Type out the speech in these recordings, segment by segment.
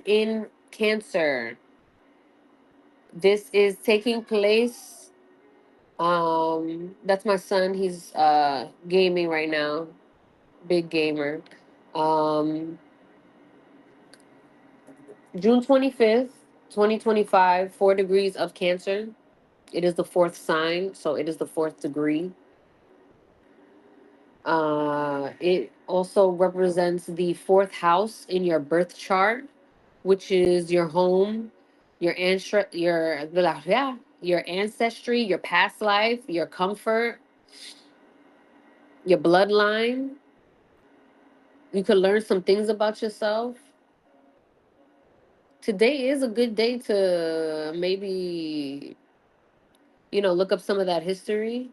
in Cancer. This is taking place. That's my son. He's gaming right now. Big gamer. Um, June 25th, 2025, 4 degrees of Cancer. It is the fourth sign, so it is the fourth degree. It also represents the fourth house in your birth chart, which is your home, your ancestry, your past life, your comfort, your bloodline. You could learn some things about yourself. Today is a good day to maybe, look up some of that history.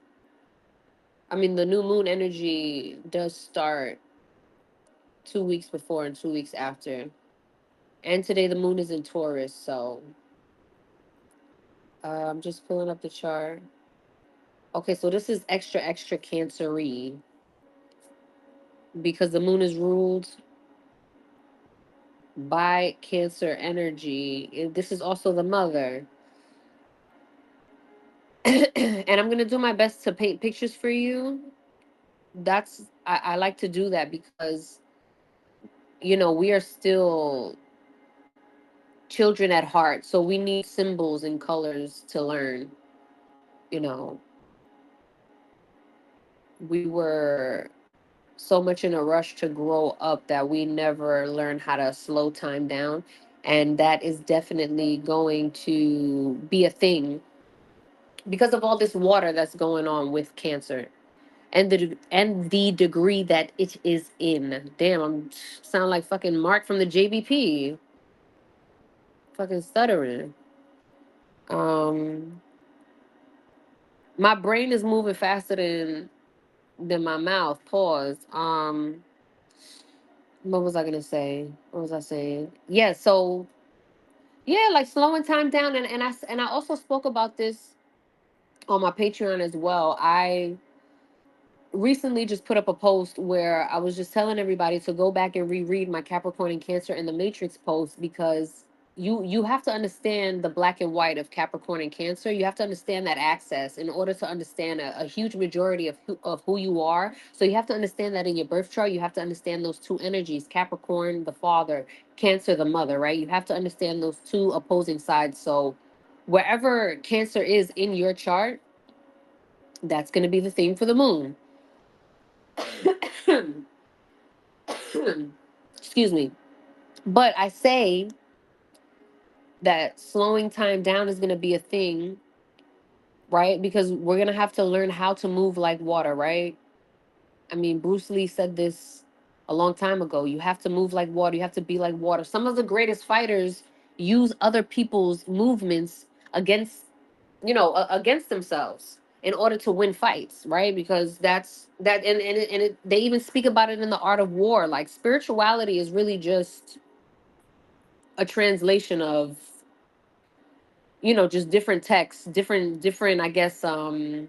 I mean, the new moon energy does start 2 weeks before and 2 weeks after. And today the moon is in Taurus, so I'm just pulling up the chart. Okay, so this is extra, extra Cancery because the moon is ruled by Cancer energy. This is also the mother. And I'm going to do my best to paint pictures for you. I like to do that because, we are still children at heart. So we need symbols and colors to learn. You know, we were so much in a rush to grow up that we never learned how to slow time down. And that is definitely going to be a thing because of all this water that's going on with Cancer and the degree that it is in. Damn, I'm sound like fucking Mark from the JBP. Fucking stuttering. Um my brain is moving faster than my mouth. Pause. What was I gonna say? What was I saying? Yeah, so yeah, like slowing time down, and I also spoke about this on my Patreon as well. I recently just put up a post where I was just telling everybody to go back and reread my Capricorn and Cancer in the Matrix post because you have to understand the black and white of Capricorn and Cancer. You have to understand that access in order to understand a huge majority of who you are. So you have to understand that in your birth chart. You have to understand those two energies: Capricorn, the father; Cancer, the mother. Right? You have to understand those two opposing sides. So wherever Cancer is in your chart, that's going to be the theme for the moon. Excuse me. But I say that slowing time down is going to be a thing, right? Because we're going to have to learn how to move like water, right? I mean, Bruce Lee said this a long time ago. You have to move like water. You have to be like water. Some of the greatest fighters use other people's movements against, against themselves in order to win fights, right? Because that's that, they even speak about it in the art of war. Like spirituality is really just a translation of just different texts, different I guess, for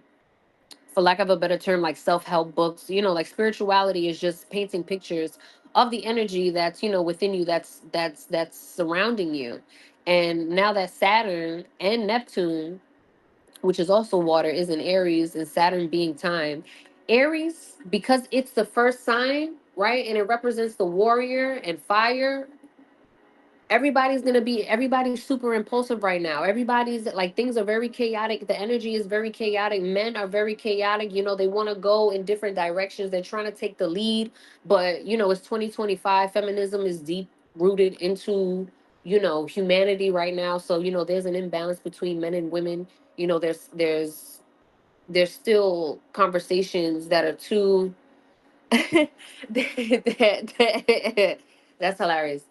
lack of a better term, like self-help books. Like spirituality is just painting pictures of the energy that's within you, that's surrounding you. And now that Saturn and Neptune, which is also water, is in Aries, and Saturn being time, Aries, because it's the first sign, right, and it represents the warrior and fire. Everybody's super impulsive right now. Everybody's like, things are very chaotic. The energy is very chaotic. Men are very chaotic. They want to go in different directions. They're trying to take the lead, but it's 2025. Feminism is deep rooted into humanity right now. So there's an imbalance between men and women. There's still conversations that are too that's hilarious.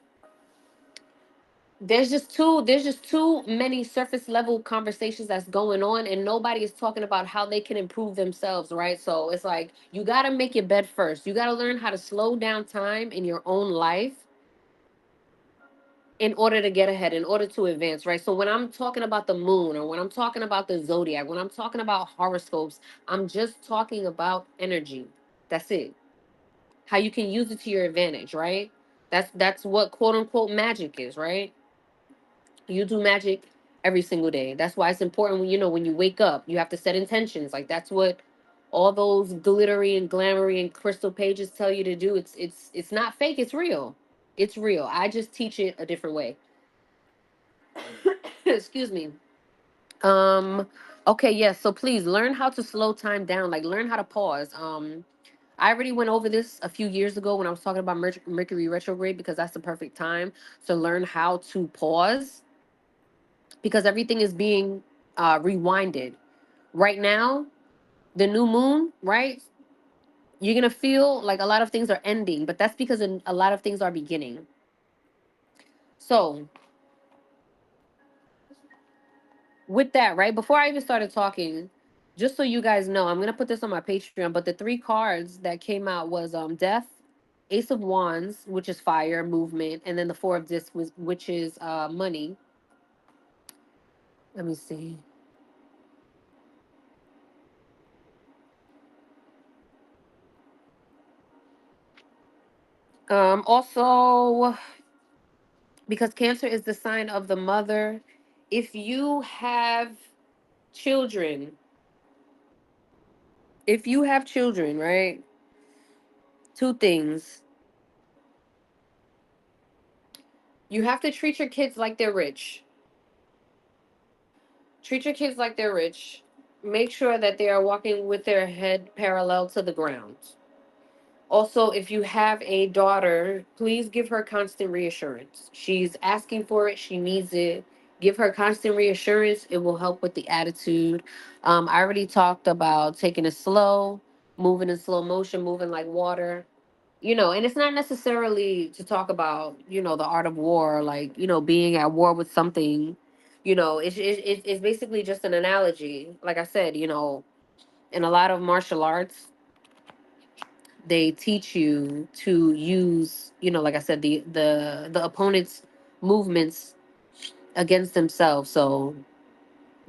There's just too many surface level conversations that's going on, and nobody is talking about how they can improve themselves, right? So it's like, you got to make your bed first. You got to learn how to slow down time in your own life in order to get ahead, in order to advance, right? So when I'm talking about the moon, or when I'm talking about the zodiac, when I'm talking about horoscopes, I'm just talking about energy. That's it. How you can use it to your advantage, right? That's what quote unquote magic is, right? You do magic every single day. That's why it's important when when you wake up, you have to set intentions. Like that's what all those glittery and glamoury and crystal pages tell you to do. It's not fake, it's real. It's real. I just teach it a different way. Excuse me. Um okay, yes, so please learn how to slow time down, like learn how to pause. I already went over this a few years ago when I was talking about Mercury retrograde, because that's the perfect time to learn how to pause, because everything is being rewinded. Right now, the new moon, right? You're going to feel like a lot of things are ending, but that's because a lot of things are beginning. So, with that, right? Before I even started talking, just so you guys know, I'm going to put this on my Patreon, but the three cards that came out was Death, Ace of Wands, which is fire, movement, and then the Four of Discs, which is money. Let me see. Also, because Cancer is the sign of the mother, if you have children, right? Two things. You have to treat your kids like they're rich. Treat your kids like they're rich. Make sure that they are walking with their head parallel to the ground. Also, if you have a daughter, please give her constant reassurance. She's asking for it, she needs it. Give her constant reassurance. It will help with the attitude. I already talked about taking it slow, moving in slow motion, moving like water. And it's not necessarily to talk about, the art of war, like, being at war with something. It's basically just an analogy. Like I said, in a lot of martial arts, they teach you to use, like I said, the opponent's movements against themselves. So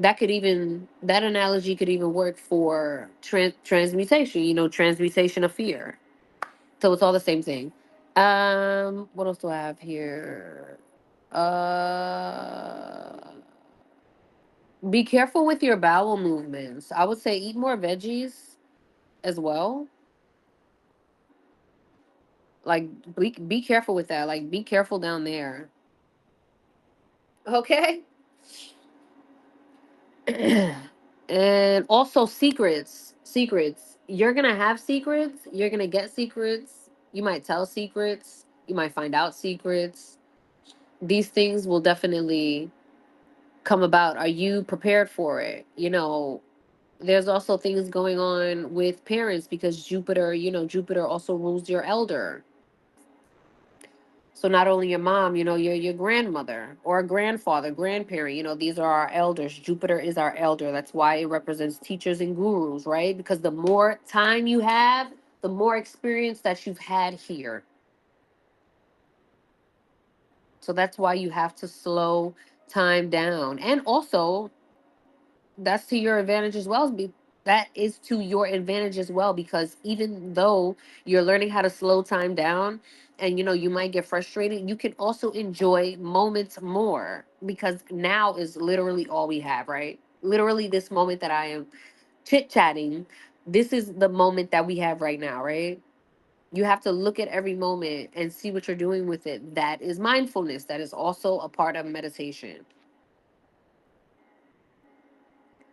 that analogy could even work for transmutation, transmutation of fear. So it's all the same thing. What else do I have here? Uh, be careful with your bowel movements. I would say eat more veggies as well. Like be careful with that. Like be careful down there. Okay? And also secrets. Secrets. You're going to have secrets. You're going to get secrets. You might tell secrets. You might find out secrets. These things will definitely come about. Are you prepared for it? There's also things going on with parents, because Jupiter also rules your elder. So not only your mom, your grandmother or grandfather, grandparent, these are our elders. Jupiter is our elder. That's why it represents teachers and gurus, right? Because the more time you have, the more experience that you've had here. So that's why you have to slow time down. And also, that's to your advantage as well. That is to your advantage as well, because even though you're learning how to slow time down, and you might get frustrated, you can also enjoy moments more, because now is literally all we have, right? Literally, this moment that I am chit chatting, this is the moment that we have right now, right? You have to look at every moment and see what you're doing with it. That is mindfulness. That is also a part of meditation.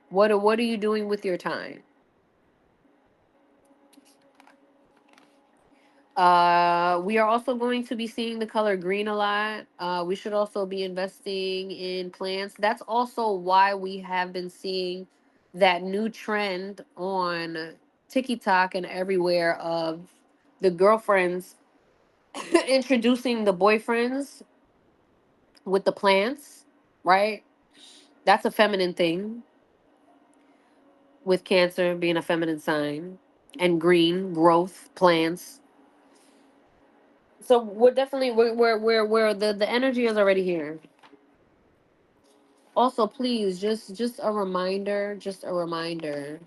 What are you doing with your time? We are also going to be seeing the color green a lot. We should also be investing in plants. That's also why we have been seeing that new trend on TikTok and everywhere of the girlfriends introducing the boyfriends with the plants, right? That's a feminine thing, with Cancer being a feminine sign, and green, growth, plants. So we're definitely we're the energy is already here. Also, please, just a reminder, just a reminder.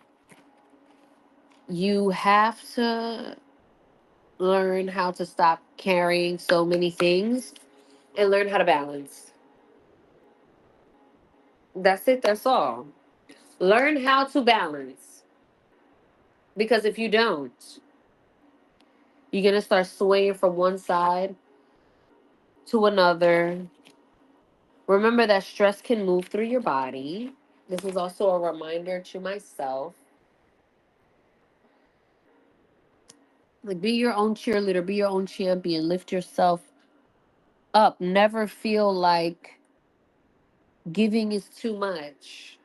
You have to Learn how to stop carrying so many things and learn how to balance. That's it. That's all. Learn how to balance. Because if you don't, you're going to start swaying from one side to another. Remember that stress can move through your body. This is also a reminder to myself. Like, be your own cheerleader, be your own champion, lift yourself up. Never feel like giving is too much.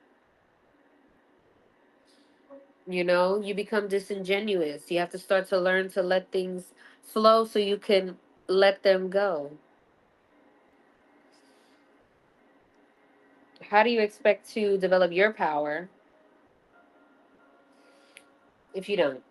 You know, you become disingenuous. You have to start to learn to let things flow so you can let them go. How do you expect to develop your power if you don't?